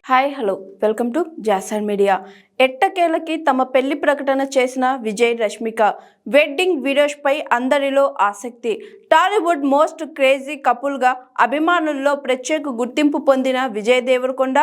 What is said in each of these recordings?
Hi hello welcome to Jasar media. ఎట్టకేలకి తమ పెళ్లి ప్రకటన చేసిన విజయ్ రష్మిక వెడ్డింగ్ వీడియోస్పై అందరిలో ఆసక్తి. టాలీవుడ్ మోస్ట్ క్రేజీ కపుల్గా అభిమానుల్లో ప్రత్యేక గుర్తింపు పొందిన విజయ్ దేవరకొండ,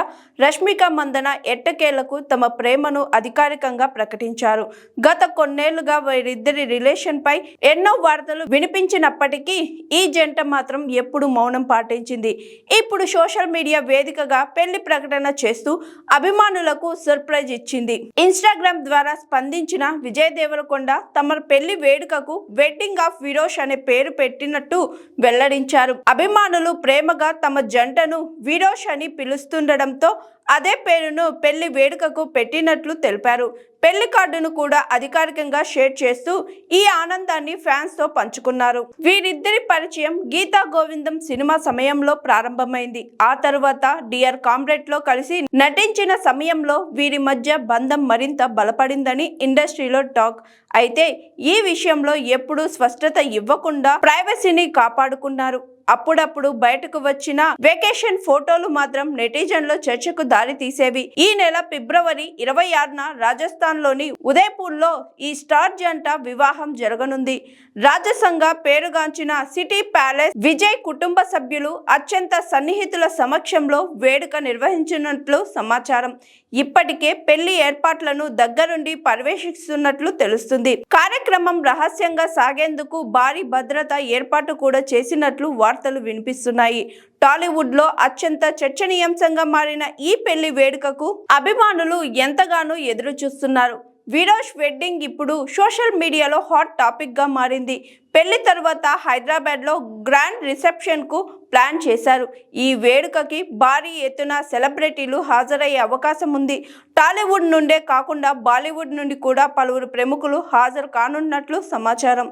రష్మిక మందన ఎట్టకేలకు తమ ప్రేమను అధికారికంగా ప్రకటించారు. గత కొన్నేళ్లుగా వీరిద్దరి రిలేషన్పై ఎన్నో వార్తలు వినిపించినప్పటికీ ఈ జంట మాత్రం ఎప్పుడు మౌనం పాటించింది. ఇప్పుడు సోషల్ మీడియా వేదికగా పెళ్లి ప్రకటన చేస్తూ అభిమానులకు సర్ప్రైజ్ ఇచ్చింది. ఇన్స్టాగ్రామ్ ద్వారా స్పందించిన విజయ్ దేవరకొండ తమ పెళ్లి వేడుకకు వెడ్డింగ్ ఆఫ్ విరోష్ అనే పేరు పెట్టినట్టు వెల్లడించారు. అభిమానులు ప్రేమగా తమ జంటను విరోష్ అని పిలుస్తుండటంతో అదే పేరును పెళ్లి వేడుకకు పెట్టినట్లు తెలిపారు. పెళ్లి కార్డును కూడా అధికారికంగా షేర్ చేస్తూ ఈ ఆనందాన్ని ఫ్యాన్స్ తో పంచుకున్నారు. వీరిద్దరి పరిచయం గీతా గోవిందం సినిమా సమయంలో ప్రారంభమైంది. ఆ తరువాత డియర్ కామ్రేడ్ లో కలిసి నటించిన సమయంలో వీరి మధ్య బంధం మరింత బలపడిందని ఇండస్ట్రీలో టాక్. అయితే ఈ విషయంలో ఎప్పుడూ స్పష్టత ఇవ్వకుండా ప్రైవసీని కాపాడుకున్నారు. అప్పుడప్పుడు బయటకు వచ్చిన వెకేషన్ ఫోటోలు మాత్రం నెటిజన్లో చర్చకు దారి తీసేవి. ఈ నెల ఫిబ్రవరి 26న రాజస్థాన్ లోని ఉదయపూర్ లో ఈ స్టార్ జంట వివాహం జరగనుంది. రాజసంగా పేరుగాంచిన సిటీ ప్యాలెస్ విజయ్ కుటుంబ సభ్యులు అత్యంత సన్నిహితుల సమక్షంలో వేడుక నిర్వహించినట్లు సమాచారం. ఇప్పటికే పెళ్లి ఏర్పాట్లను దగ్గరుండి పర్యవేక్షిస్తున్నట్లు తెలుస్తుంది. కార్యక్రమం రహస్యంగా సాగేందుకు భారీ భద్రత ఏర్పాటు కూడా చేసినట్లు వార్తలు వినిపిస్తున్నాయి. టాలీవుడ్ లో అత్యంత చర్చనీయాంశంగా మారిన ఈ పెళ్లి వేడుకకు అభిమానులు ఎంతగానో ఎదురు చూస్తున్నారు. విరోష్ వెడ్డింగ్ ఇప్పుడు సోషల్ మీడియాలో హాట్ టాపిక్ గా మారింది. పెళ్లి తర్వాత హైదరాబాద్ లో గ్రాండ్ రిసెప్షన్ కు ప్లాన్ చేశారు. ఈ వేడుకకి భారీ ఎత్తున సెలబ్రిటీలు హాజరయ్యే అవకాశం ఉంది. టాలీవుడ్ నుండే కాకుండా బాలీవుడ్ నుండి కూడా పలువురు ప్రముఖులు హాజరు కానున్నట్లు సమాచారం.